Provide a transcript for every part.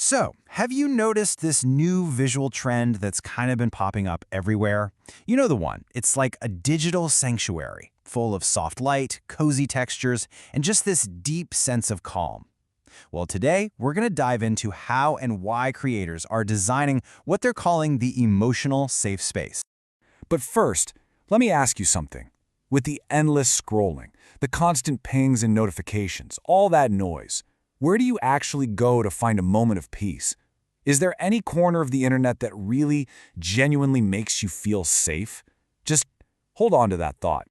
So, have you noticed this new visual trend that's kind of been popping up everywhere? You know the one. It's like a digital sanctuary, full of soft light, cozy textures, and just this deep sense of calm. Well, today, we're going to dive into how and why creators are designing what they're calling the emotional safe space. But first, let me ask you something. With the endless scrolling, the constant pings and notifications, all that noise, where do you actually go to find a moment of peace? Is there any corner of the internet that really, genuinely makes you feel safe? Just hold on to that thought.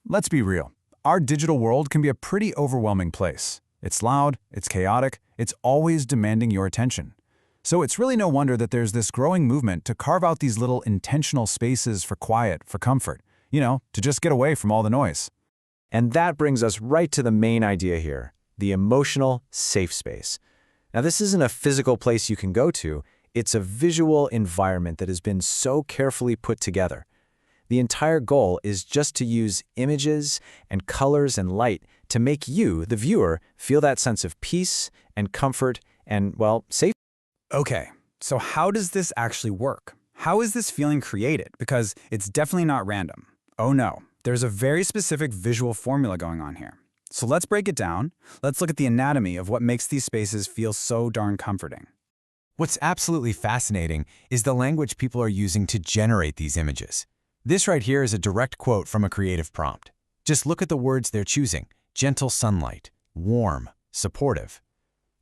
Let's be real. Our digital world can be a pretty overwhelming place. It's loud, it's chaotic, it's always demanding your attention. So it's really no wonder that there's this growing movement to carve out these little intentional spaces for quiet, for comfort, to just get away from all the noise. And that brings us right to the main idea here, the emotional safe space. Now, this isn't a physical place you can go to, it's a visual environment that has been so carefully put together. The entire goal is just to use images and colors and light to make you, the viewer, feel that sense of peace and comfort and, well, safety. Okay, so how does this actually work? How is this feeling created? Because it's definitely not random. Oh no, there's a very specific visual formula going on here. So let's break it down. Let's look at the anatomy of what makes these spaces feel so darn comforting. What's absolutely fascinating is the language people are using to generate these images. This right here is a direct quote from a creative prompt. Just look at the words they're choosing. Gentle sunlight, warm, supportive.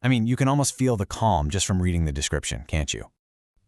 I mean, you can almost feel the calm just from reading the description, can't you?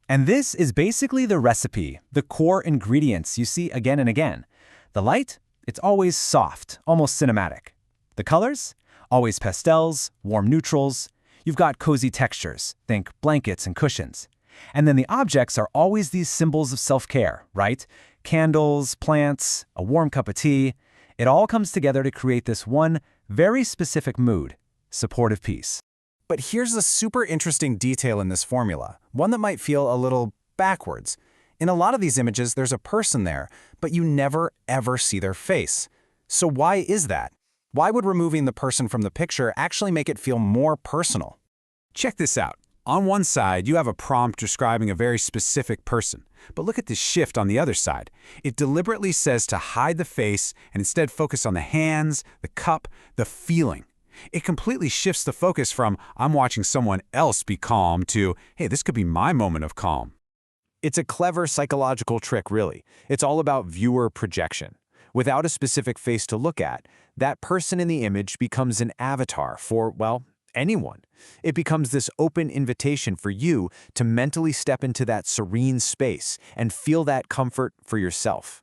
And this is basically the recipe, the core ingredients you see again and again. The light, it's always soft, almost cinematic. The colors, always pastels, warm neutrals. You've got cozy textures, think blankets and cushions. And then the objects are always these symbols of self-care, right? Candles, plants, a warm cup of tea. It all comes together to create this one very specific mood, supportive peace. But here's a super interesting detail in this formula, one that might feel a little backwards. In a lot of these images, there's a person there, but you never ever see their face. So why is that? Why would removing the person from the picture actually make it feel more personal? Check this out. On one side, you have a prompt describing a very specific person. But look at this shift on the other side. It deliberately says to hide the face and instead focus on the hands, the cup, the feeling. It completely shifts the focus from, I'm watching someone else be calm, to, hey, this could be my moment of calm. It's a clever psychological trick, really. It's all about viewer projection. Without a specific face to look at, that person in the image becomes an avatar for, well, anyone. It becomes this open invitation for you to mentally step into that serene space and feel that comfort for yourself.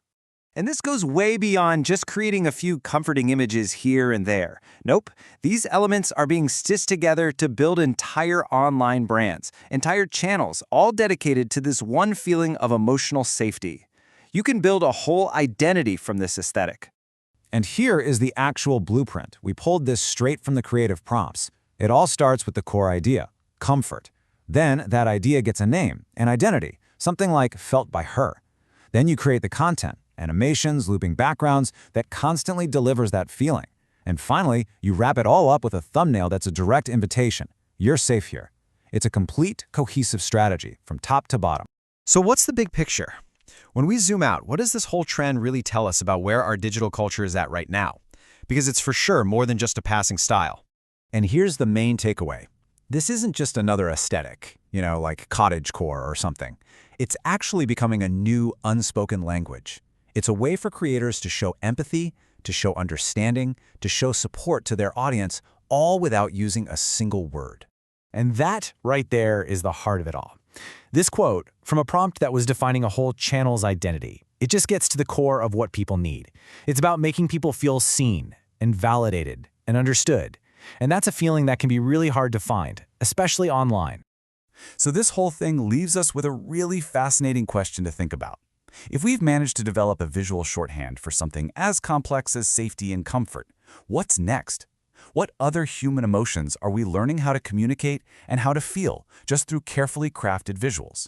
And this goes way beyond just creating a few comforting images here and there. Nope, these elements are being stitched together to build entire online brands, entire channels, all dedicated to this one feeling of emotional safety. You can build a whole identity from this aesthetic. And here is the actual blueprint. We pulled this straight from the creative prompts. It all starts with the core idea, comfort. Then that idea gets a name, an identity, something like felt by her. Then you create the content, animations, looping backgrounds that constantly delivers that feeling. And finally, you wrap it all up with a thumbnail that's a direct invitation. You're safe here. It's a complete, cohesive strategy from top to bottom. So what's the big picture? When we zoom out, what does this whole trend really tell us about where our digital culture is at right now? Because it's for sure more than just a passing style. And here's the main takeaway. This isn't just another aesthetic, like cottagecore or something. It's actually becoming a new unspoken language. It's a way for creators to show empathy, to show understanding, to show support to their audience, all without using a single word. And that right there is the heart of it all. This quote, from a prompt that was defining a whole channel's identity, it just gets to the core of what people need. It's about making people feel seen and validated and understood. And that's a feeling that can be really hard to find, especially online. So this whole thing leaves us with a really fascinating question to think about. If we've managed to develop a visual shorthand for something as complex as safety and comfort, what's next? What other human emotions are we learning how to communicate and how to feel just through carefully crafted visuals?